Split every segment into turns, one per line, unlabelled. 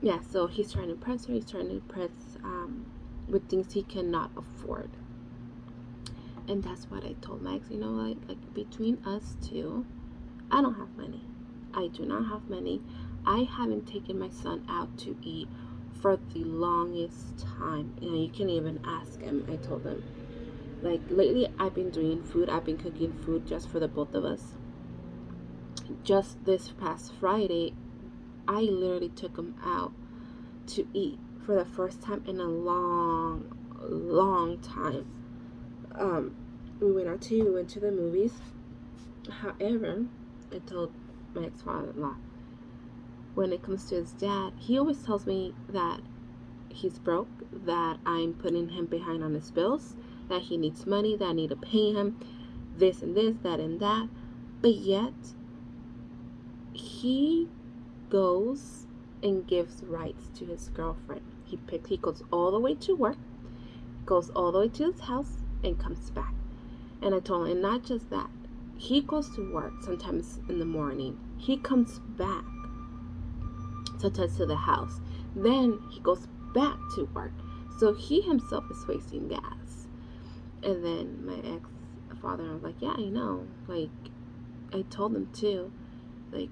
Yeah, so he's trying to impress her. He's trying to impress with things he cannot afford. And that's what I told Max. You know, like between us two, I don't have money. I do not have money. I haven't taken my son out to eat for the longest time. You know, you can even ask him. I told him, like, lately I've been doing food. I've been cooking food just for the both of us. Just this past Friday, I literally took him out to eat for the first time in a long time. Um, we went to the movies. However, I told my ex-father-in-law, when it comes to his dad, he always tells me that he's broke, that I'm putting him behind on his bills, that he needs money, that I need to pay him this and this, that and that. But yet, he goes and gives rights to his girlfriend. He goes all the way to work, goes all the way to his house, and comes back. And I told him, and not just that, he goes to work sometimes in the morning. He comes back sometimes to the house. Then he goes back to work. So he himself is wasting gas. And then my ex father was like, yeah, I know. Like, I told him too, like,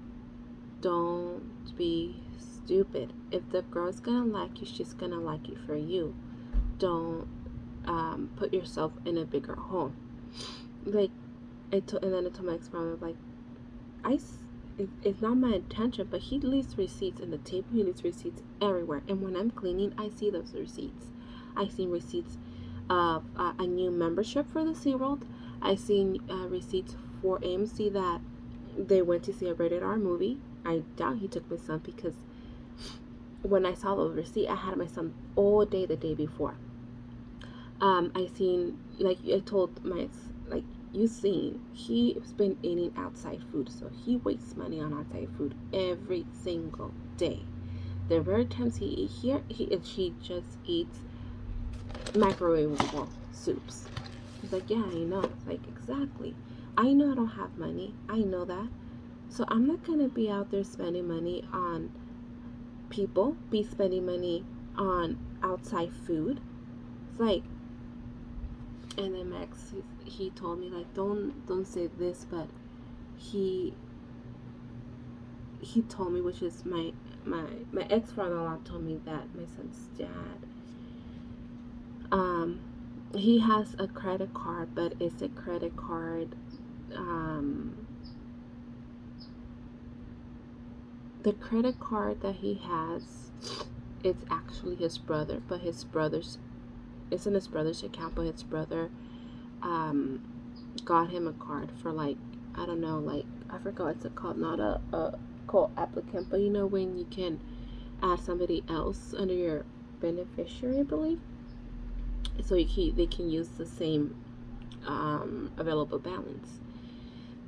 don't be stupid. If the girl's gonna like you, she's gonna like you for you. Don't put yourself in a bigger hole. Like, and then I told my ex-father, like, it's not my intention, but he leaves receipts in the table. He leaves receipts everywhere. And when I'm cleaning, I see those receipts. I see receipts of a new membership for the SeaWorld. I seen receipts for AMC that they went to see a rated R movie. I doubt he took my son, because when I saw the receipt, I had my son all day the day before. I seen, like I told my ex, like, you seen, he's been eating outside food, so he wastes money on outside food every single day. There are rare times he eat here, he just eats microwavable soups. He's like, yeah, I know. It's like, exactly. I know I don't have money. I know that. So I'm not gonna be out there spending money on people, be spending money on outside food. It's like, and then Max, he told me, like, don't say this, but he told me, which is my ex father-in-law told me that my son's dad, he has a credit card, but it's a credit card, the credit card that he has, it's actually his brother, but his brother's, it's in his brother's account, but his brother got him a card for, like, I don't know, like, I forgot what's it called, not a call applicant, but you know when you can add somebody else under your beneficiary, I believe, so they can use the same available balance.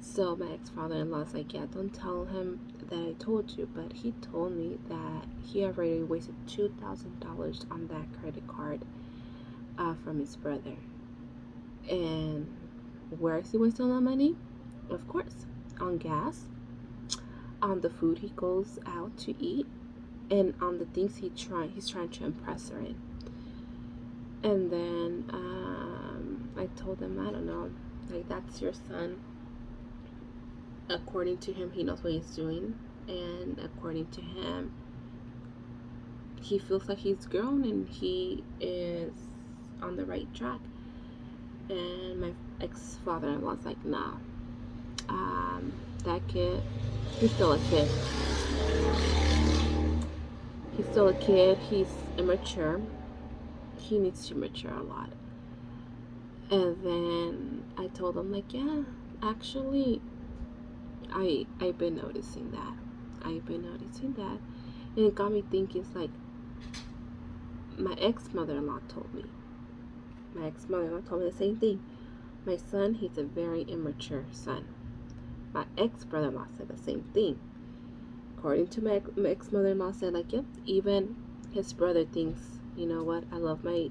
So my ex-father-in-law's like, yeah, don't tell him that I told you, but he told me that he already wasted $2,000 on that credit card from his brother. And where is he wasting all that money? Of course, on gas, on the food he goes out to eat, and on the things he's trying to impress her in. And then I told him, I don't know, like, that's your son. According to him, he knows what he's doing, and according to him, he feels like he's grown and he is on the right track. And my ex-father-in-law's like, nah, that kid, he's still a kid. He's still a kid. He's immature. He needs to mature a lot. And then I told him, like, yeah, actually, I've been noticing that. And it got me thinking, it's like, my ex-mother-in-law told me. My ex-mother-in-law told me the same thing. My son, he's a very immature son. My ex-brother-in-law said the same thing. According to my ex-mother-in-law, said, like, yep, even his brother thinks, you know what, I love my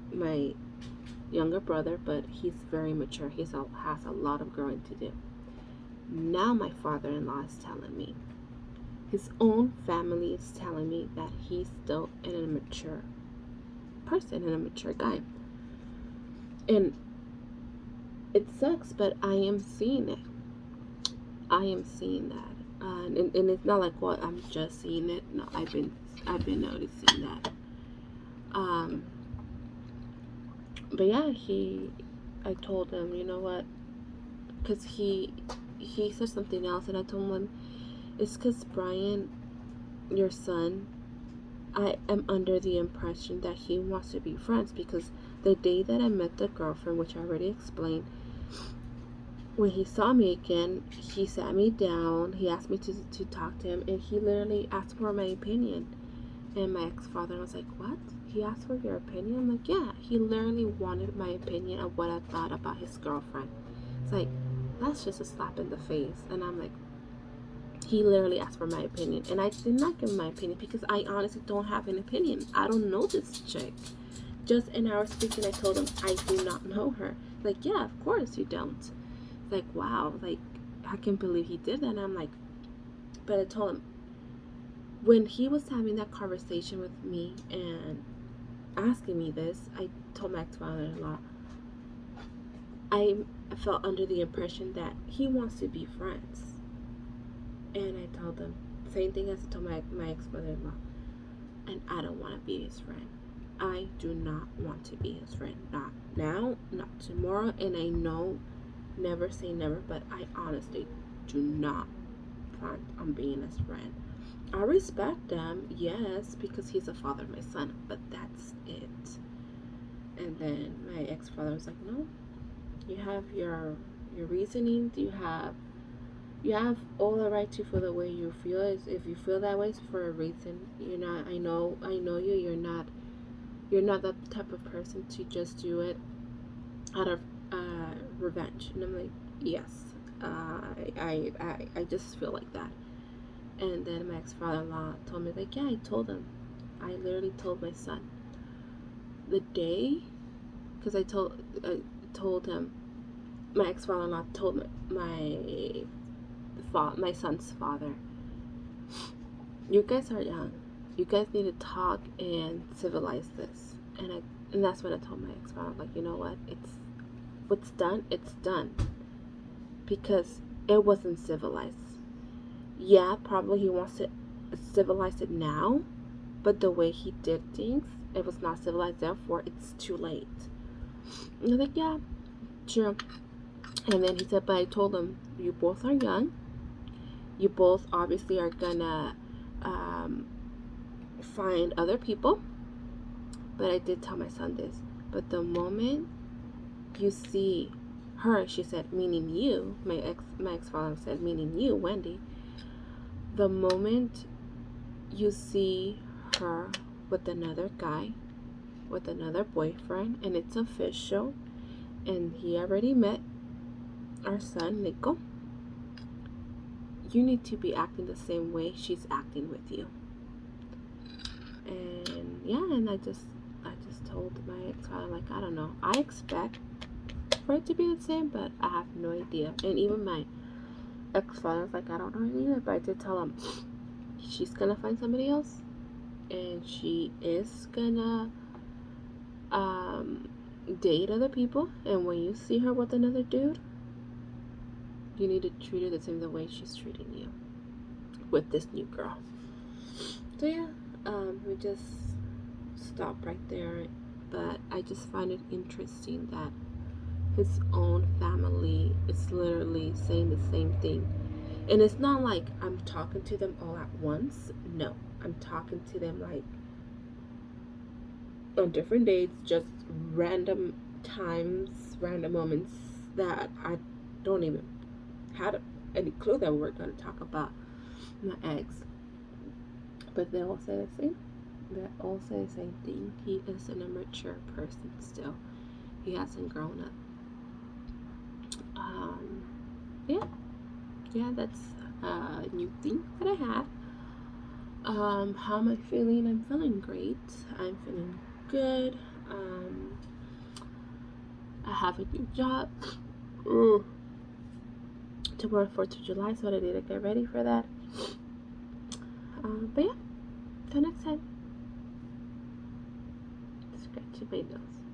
younger brother, but he's very mature. He has a lot of growing to do. Now my father-in-law is telling me, His own family is telling me that he's still an immature person, an immature guy. And it sucks, but I am seeing it. I am seeing that. And it's not like what I'm just seeing it. No, I've been noticing that. Um, but yeah, I told him, you know what? Because he said something else, and I told him it's because Brian, your son, I am under the impression that he wants to be friends because the day that I met the girlfriend, which I already explained, when he saw me again, he sat me down. He asked me to talk to him, and he literally asked for my opinion. And my ex-father was like, what? He asked for your opinion? I'm like, yeah. He literally wanted my opinion of what I thought about his girlfriend. It's like, that's just a slap in the face. And I'm like, he literally asked for my opinion. And I did not give him my opinion because I honestly don't have an opinion. I don't know this chick. Just an hour speaking, I told him I do not know her. Like, yeah, of course you don't. Like, wow, like, I can't believe he did that. And I'm like, but I told him, when he was having that conversation with me and asking me this, I told my ex-father-in-law, I felt under the impression that he wants to be friends. And I told him, same thing as I told my ex-mother-in-law, and I don't want to be his friend. I do not want to be his friend. Not now, not tomorrow, and I know, never say never, but I honestly do not plan on being his friend. I respect him, yes, because he's the father of my son, but that's it. And then my ex-father was like, no, you have your reasoning. You have all the right to feel the way you feel. If you feel that way, it's for a reason. You're not. I know you. You're not that type of person to just do it out of revenge. And I'm like, yes, I just feel like that. And then my ex-father-in-law told me, like, yeah, I told him. I literally told my son the day, because I told him, my ex-father-in-law told my son's father, you guys are young. You guys need to talk and civilize this. And that's when I told my ex-father, like, you know what? What's done, it's done. Because it wasn't civilized. Yeah, probably he wants to civilize it now, but the way he did things, it was not civilized, therefore it's too late. And I was like, yeah, sure. And then he said, but I told him, you both are young. You both obviously are gonna find other people. But I did tell my son this. But the moment you see her, she said, meaning you, my ex-father said, meaning you, Wendy, the moment you see her with another guy, with another boyfriend, and it's official, and he already met our son, Nico, you need to be acting the same way she's acting with you. And yeah, and I just told my ex-father, like, I don't know. I expect for it to be the same, but I have no idea. And even my ex-father was like, I don't know either, but I did tell him she's gonna find somebody else, and she is gonna date other people, and when you see her with another dude, you need to treat her the same the way she's treating you with this new girl. So yeah, we just stopped right there. But I just find it interesting that his own family is literally saying the same thing. And it's not like I'm talking to them all at once. No, I'm talking to them like on different dates, just random times, random moments that I don't even have any clue that we're going to talk about my ex. But they all say the same. They all say the same thing. He is an immature person still. He hasn't grown up. Yeah, that's a new thing that I have. How am I feeling? I'm feeling great. I'm feeling good. I have a new job. Tomorrow, 4th of July, so I need to get ready for that. But yeah, till next time. Scratchy my nose.